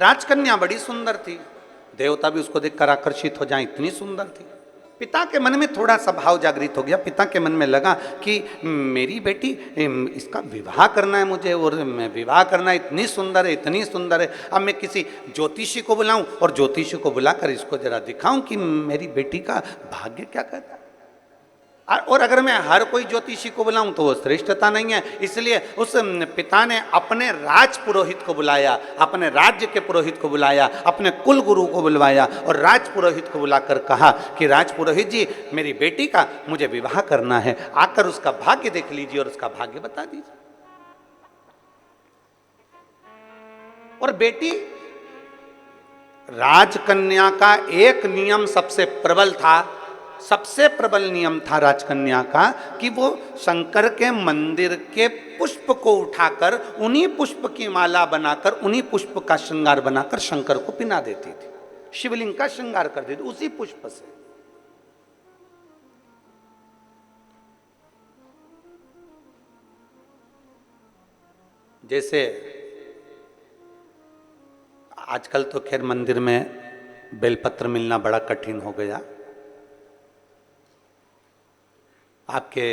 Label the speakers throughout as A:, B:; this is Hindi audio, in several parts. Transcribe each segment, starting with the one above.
A: राजकन्या बड़ी सुंदर थी, देवता भी उसको देखकर आकर्षित हो जाए, इतनी सुंदर थी। पिता के मन में थोड़ा सा भाव जागृत हो गया। पिता के मन में लगा कि मेरी बेटी, इसका विवाह करना है मुझे, और मैं विवाह करना है, इतनी सुंदर है, इतनी सुंदर है। अब मैं किसी ज्योतिषी को बुलाऊं और ज्योतिषी को बुलाकर इसको जरा दिखाऊं कि मेरी बेटी का भाग्य क्या कहता है। और अगर मैं हर कोई ज्योतिषी को बुलाऊं तो वो श्रेष्ठता नहीं है। इसलिए उस पिता ने अपने राज पुरोहित को बुलाया, अपने राज्य के पुरोहित को बुलाया, अपने कुल गुरु को बुलवाया और राज पुरोहित को बुलाकर कहा कि राज पुरोहित जी, मेरी बेटी का मुझे विवाह करना है, आकर उसका भाग्य देख लीजिए और उसका भाग्य बता दीजिए। और बेटी, राजकन्या का एक नियम सबसे प्रबल था, सबसे प्रबल नियम था राजकन्या का कि वो शंकर के मंदिर के पुष्प को उठाकर उन्हीं पुष्प की माला बनाकर उन्हीं पुष्प का श्रृंगार बनाकर शंकर को पिना देती थी, शिवलिंग का श्रृंगार कर देती उसी पुष्प से। जैसे आजकल तो खैर मंदिर में बेलपत्र मिलना बड़ा कठिन हो गया। आपके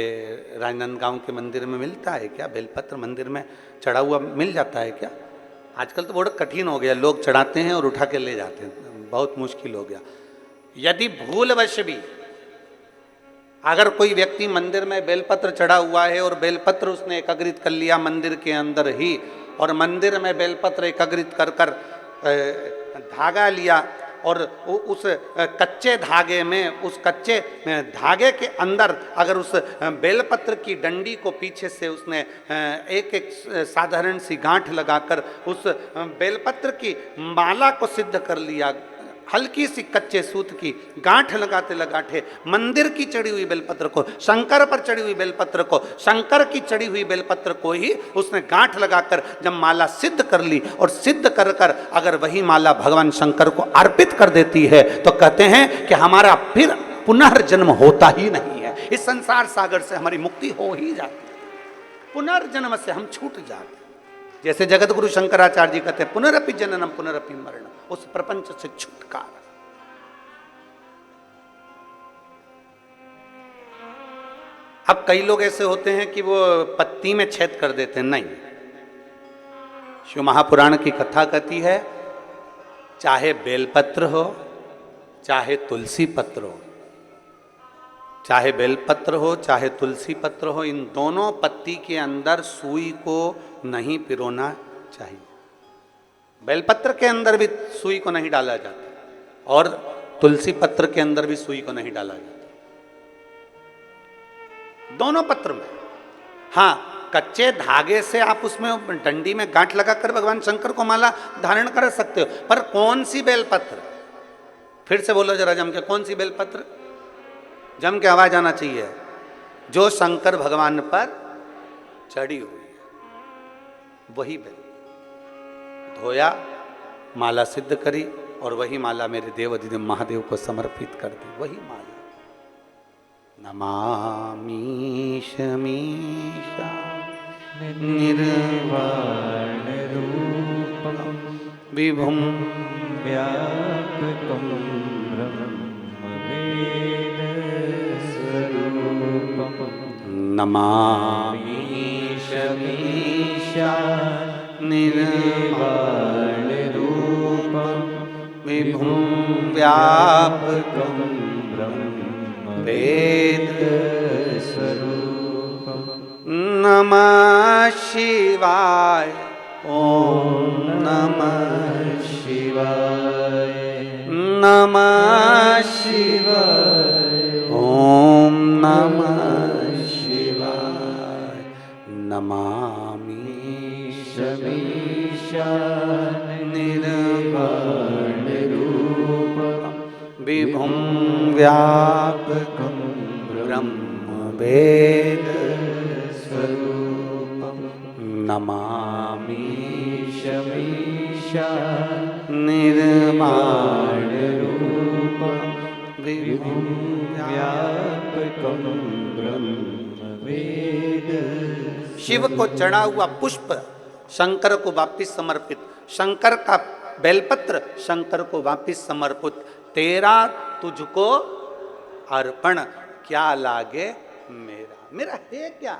A: राजनांदगांव के मंदिर में मिलता है क्या बेलपत्र? मंदिर में चढ़ा हुआ मिल जाता है क्या? आजकल तो बड़ा कठिन हो गया, लोग चढ़ाते हैं और उठा के ले जाते हैं, बहुत मुश्किल हो गया। यदि भूलवश भी अगर कोई व्यक्ति मंदिर में बेलपत्र चढ़ा हुआ है और बेलपत्र उसने एकत्रित कर लिया मंदिर के अंदर ही, और मंदिर में बेलपत्र एकत्रित कर कर धागा लिया और उस कच्चे धागे में, उस कच्चे धागे के अंदर अगर उस बेलपत्र की डंडी को पीछे से उसने एक एक साधारण सी गांठ लगाकर उस बेलपत्र की माला को सिद्ध कर लिया, हल्की सी कच्चे सूत की गांठ लगाते लगाते मंदिर की चढ़ी हुई बेलपत्र को, शंकर पर चढ़ी हुई बेलपत्र को, शंकर की चढ़ी हुई बेलपत्र को ही उसने गांठ लगाकर जब माला सिद्ध कर ली और सिद्ध कर कर अगर वही माला भगवान शंकर को अर्पित कर देती है तो कहते हैं कि हमारा फिर पुनर्जन्म होता ही नहीं है, इस संसार सागर से हमारी मुक्ति हो ही जाती है, पुनर्जन्म से हम छूट जाते हैं। जैसे जगत गुरु शंकराचार्य जी कहते हैं पुनरपि जननम पुनरपि मरणम, उस प्रपंच से छुटकारा। अब कई लोग ऐसे होते हैं कि वो पत्ती में छेद कर देते हैं, नहीं। शिव महापुराण की कथा कहती है चाहे बेलपत्र हो चाहे तुलसी पत्र हो, चाहे बेलपत्र हो चाहे तुलसी पत्र हो, इन दोनों पत्ती के अंदर सुई को नहीं पिरोना चाहिए। बेलपत्र के अंदर भी सुई को नहीं डाला जाता और तुलसी पत्र के अंदर भी सुई को नहीं डाला जाता, दोनों पत्र में। हाँ, कच्चे धागे से आप उसमें डंडी में गांठ लगाकर भगवान शंकर को माला धारण कर सकते हो, पर कौन सी बेलपत्र? फिर से बोलो जरा जम के, कौन सी बेलपत्र? जम के आवाज आना चाहिए। जो शंकर भगवान पर चढ़ी हुई है वही बेल। धोया, माला सिद्ध करी और वही माला मेरे देव अधिदेव महादेव को समर्पित कर दी, वही माला। नमामि शमीशा निर्वाण रूपम विभुम व्यापकम नमामि शमीशा निर्वाण रूपम विभुं व्यापकं ब्रह्म वेद स्वरूपम। नमः शिवाय, ओम नमः शिवाय, नमः शिवाय, ओम नमः नमामि शमीशा निर्वाण रूपम विभुं व्यापकं ब्रह्म वेद स्वरूपम। नमामि शमीशा निर्वाण रूपम विभुं व्यापकं ब्रह्म वेद। शिव को चढ़ा हुआ पुष्प शंकर को वापिस समर्पित, शंकर का बेलपत्र शंकर को वापिस समर्पित, तेरा तुझको अर्पण, क्या लागे मेरा, मेरा है क्या।